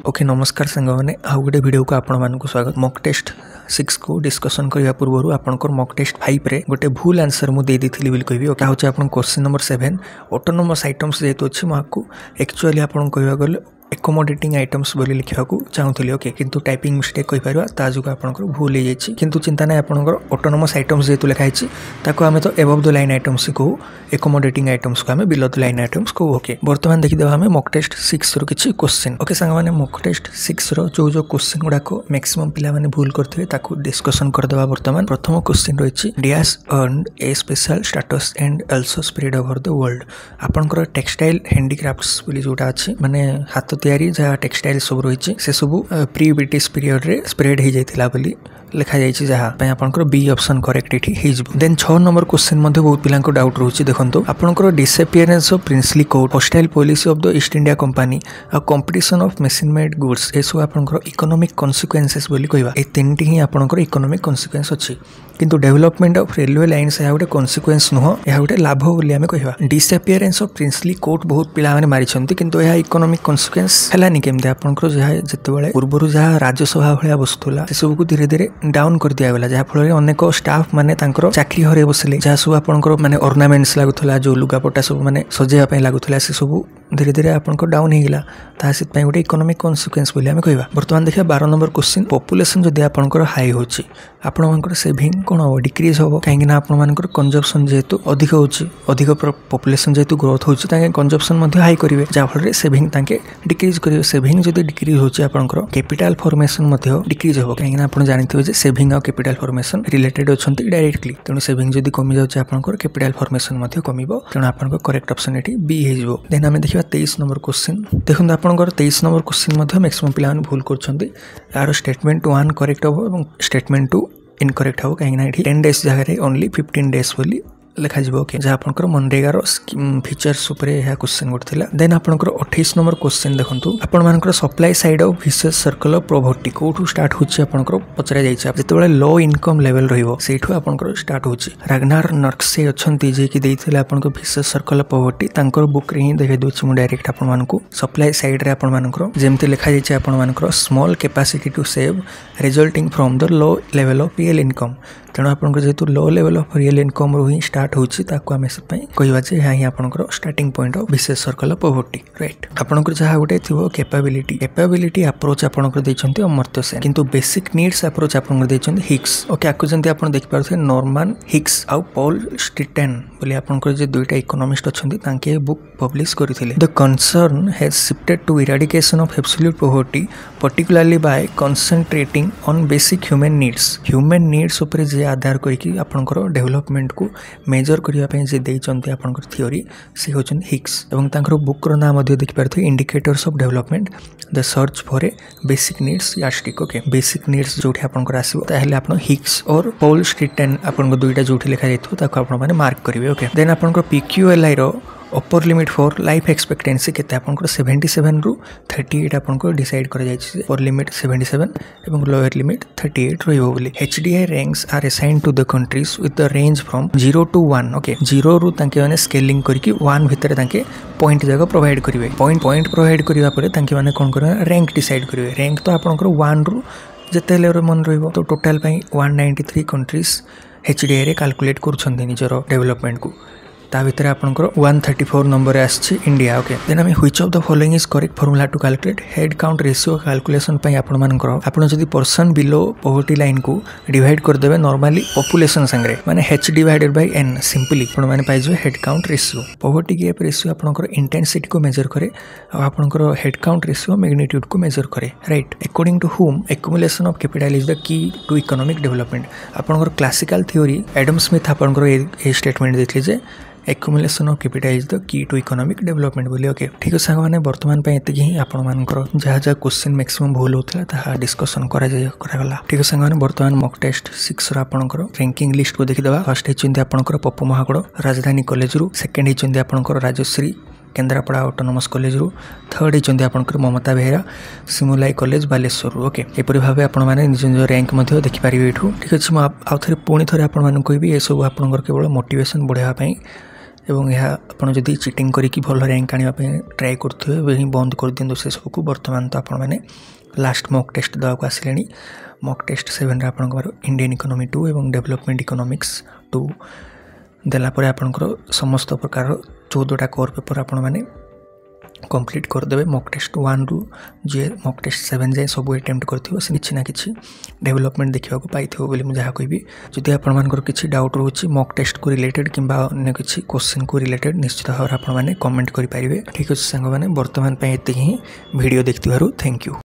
Okay नमस्कार सांग मैंने आउ गोटे वीडियो को आपण मानक स्वागत। मॉक टेस्ट 6 को डिस्कशन करने पूर्व आपंकर मॉक टेस्ट 5 रे गोटे भूल आंसर मुझे देती बोली कहबी। क्या हूँ आप क्वेश्चन नंबर 7 ऑटोनोमस आइटम्स जेहेतु अच्छी मुझे एक्चुअली आपको कहवा गले एकोमोडेटिंग आइटम्स बोली लिखा चाहूली। ओके किंतु टाइपिंग मिस्टेक कहीपर ताजु आपंकर भूल हो जाए किंतु चिंता ना आपंकर ऑटोनोमस आइटम्स जेहेतु लिखाई ताको आम तो एबव द लाइन आइटम्स कहू, एकोमोडेटिंग आइटम्स को आम बिलो द लाइन आइटम्स कहू। ओके बर्तमान देखीदे आम मॉक टेस्ट 6 रो किछि क्वेश्चन। ओके सांग माने मॉक टेस्ट 6 रो जो क्वेश्चन गुड़ाक मैक्सिमम पिला माने भूल करथिबे ताको डिस्कशन करदेबा। बर्तमान प्रथम क्वेश्चन रही dash earned A special status and also spread over the world. आपनकर टेक्सटाइल हैंडीक्राफ्ट्स बोली जोटा अछि माने हाथ तैयारी जहाँ टेक्सटाइल सब रही से सब प्री ब्रिटिश पीरियड रे स्प्रेड हो जाता बोली लिखा जाइए जहाँ आपंकर बी ऑप्शन करेक्ट ये। देन 6 नंबर क्वेश्चन बहुत पिला डाउट रोचे। देखो आपंकर disappearance of princely court, hostile policy of the East India Company और competition of machine made goods ये सब आपंकर इकोनॉमिक कॉन्सिक्वेंसेस बोली कहवा। ये तीनटी ही आपंकर इकोनॉमिक कॉन्सिक्वेंस अच्छी किंतु डेवलपमेंट ऑफ रेलवे लाइन्स यह गोटे कॉन्सिक्वेंस नुह, यह गोटे लाभ बोली आम कहवा। डिसअपियरेंस ऑफ प्रिंसली कोर्ट बहुत पिला माने मारिछंती किंतु यह इकोनॉमिक कॉन्सिक्वेंस हलानी केमते आपंकर जहाँ जितेबाला पूर्व जहाँ राजसभा भाया बसुला से सब को धीरे धीरे डाउन कर दिया जहाँ फल अनेक स्टाफ माने चाकरी हर बसिले जहाँ सब आपंकर माने ऑर्नामेंट्स लगुला जो लुगापटा सब माने सजेवा लगुला से सब धीरे धीरे आपंकर डाउन होगा ताकि गोटे इकोनॉमिक कॉन्सिक्वेंस बोली आम कहवा। बर्तमान देखिए 12 नंबर क्वेश्चन पॉपुलेशन जदि आपंकर हाई होची आपंकर सेविंग कौन हम डिक्रीज हम कहीं आपंकर कंजप्शन जेहेतु अधिक होची, अधिक पॉपुलेशन जेहेतु ग्रोथ होची कंजप्शन हाई करेंगे जहाँ फल सेविंग डिक्रीज करेंगे। सेविंग जदि डिक्रीज होची आपंकर कैपिटल फॉर्मेशन डिक्रीज हम कहीं आप जानते हैं सेविंग और कैपिटल फॉर्मेशन रिलेटेड अच्छा डायरेक्टली तेणु सेविंग जदि कमी जाऊँगी आपंकर कैपिटल फॉर्मेशन कम तेणु आप करेक्ट ऑप्शन ये बी हो। देन आम देखा 23 नंबर क्वेश्चन। देखो आपंकर 23 नंबर क्वेश्चन मैक्सिमम पिला भूल कर यार स्टेटमेंट 1 करेक्ट हम और स्टेटमेंट 2 इनकरेक्ट हम कहीं 10 डेज जगह ओनली 15 डेज बोली लिखा ओके जहाँ आपंकर मनरेगार फीचर्स यह क्वेश्चन गोटे था। देन आपंकर 28 नंबर क्वेश्चन देखो आपर supply side of vicious circle of poverty कौटू स्टार्ट होची पचरा जाते लो इनकम लेवल रहीठू आपंकर स्टार्ट होची। राग्नार नर्क्से अच्छी जे कि देते आपंकर विशेष सर्कल ऑफ पॉवर्टी बुक रे ही देखा दूसरी मुझे डायरेक्ट आपको सप्लाई साइड रे आपंकर जमती लिखा जाइए आपंकर small capacity to save resulting from the low level of real income तेणु आपंकर जेहेतु low level of real income रू ही स्टार्ट होची ताको आमे कहवा यहाँ ही आपंकर starting point of vicious circle of poverty right. आपंकर जहाँ गोटे थी कैपेबिलिटी अप्रोच आपंकर देइछंती अमर्त्य सेन किंतु बेसिक नीड्स अप्रोच आपंकर देइछंती हिक्स। ओके आपको जंती आपण देख पारथे नॉर्मन हिक्स आउ पॉल स्ट्रिटेन बोली आपंकर जे दुईटा इकोनॉमिस्ट अच्छंती तांके बुक पब्लिश करथिले। The concern has shifted to eradication of absolute poverty particularly by concentrating on basic human needs ऊपर जे आधार करके आपंकर डेवलपमेंट को मेजर करने जे देइचंती आपंकर थ्योरी से होचंती हिक्स एवं तांकर बुक रो नाम मध्ये देखि पारथे indicators of development the search for a basic needs यास्टिक। ओके बेसिक नीड्स जोठी आपंकर आसीबो ताहेले आपण हिक्स और पॉल स्ट्रिटेन आपंकर दुईटा जोठी लिखा जाइथो ताको आपण माने मार्क करिवे। ओके देन आपंकर पीक्यूएलआई रो upper limit for life expectancy केते आपंकर 77 रु 38 आपंकर डिसाइड कर जाइछि। अपर लिमिट 77 एवं लोअर लिमिट 38 रहिबो बोली। HDI ranks are assigned to the countries with the range from 0 to 1। Okay 0 रु तांके माने स्केलिंग करके 1 भितर तांके पॉइंट जगह प्रोवाइड करिवे। पॉइंट प्रोवाइड करिवा परे तांके माने कोन करबे रैंक डिसाइड करिवे। रैंक तो आपंकर 1 रु जते लेवल मन रहिबो तो टोटल पई 193 कंट्रीज एचडीआई रे कैलकुलेट करछन्ती निजरो डेवलपमेंट को ता भितर आपंकर 134 नंबर आछि India. Okay then um which of the following is correct formula to calculate head count ratio calculation पई आपण जदि पर्सन बिलो पॉवर्टी लाइन को डिवाइड कर देबे नॉर्मली पॉपुलेशन संगे माने h divided by n simply आपण माने पाइ जो head count ratio. Poverty gap ratio आपनकर इंटेंसिटी को मेजर करे और आपनकर हेड काउंट रेशियो मैग्नीट्यूड को मेजर करे right. According to whom accumulation of capital is the key to economic development. आपनकर क्लासिकल थ्योरी एडम स्मिथ आपनकर ए स्टेटमेंट देथिले जे accumulation of capital is the key to economic development बोली। Okay ठीक है सांग माने वर्तमान पे एति ही आपण मानकर जहाँ जहाँ क्वेश्चन मैक्सिमम भूल होता ताहा डिस्कशन करागला। ठीक है सांग माने वर्तमान मॉक टेस्ट 6 रो आपणकर रैंकिंग लिस्ट को देखिदबा। फर्स्ट हेचंती आपणकर पप्पू महागड़ राजधानी कॉलेज रु, सेकंड हेचंती आपणकर राजश्री केन्द्रापड़ा ऑटोनोमस कॉलेज रु, थर्ड हेचंती आपणकर ममता बेहेरा सिमुलाई कॉलेज बालेश्वर। ओके एपरि भाबे आपण माने निज निज रैंक मध्ये देखि पारिबे एठू। ठीक अछि म आउ थरे पुणी थरे आपण माने कहबी ए सब आपणकर केवल मोटिवेशन बढ़ावा पई एवं यह आपड़ जदि चिटिंग करके भल रैंक आने ट्राए करेंगे ही बंद कर दिखाँ से सबको। बर्तमान तो आपण मैंने लास्ट मॉक टेस्ट देवाक आसिले। मॉक टेस्ट 7 आपंकर इंडियन इकोनॉमी 2 और डेवलपमेंट इकोनॉमिक्स 2 देलापर आपंकर समस्त प्रकार 14टा कोर पेपर आपण मैंने कंप्लीट करदे। मॉक टेस्ट 1 रु जे मॉक टेस्ट 7 जाए सब अटेम्प्ट कर किसी ना कि डेवलपमेंट देखा पाई बोली मुझे कहि। जदि आपंकर किसी डाउट रोचे मॉक टेस्ट को रिलेटेड कि अन्य किसी क्वेश्चन को रिलेटेड निश्चित भाव में कमेंट करेंगे। ठीक अच्छे सांग मैंने बर्तमान ये भिडियो देखिथारु थैंक यू।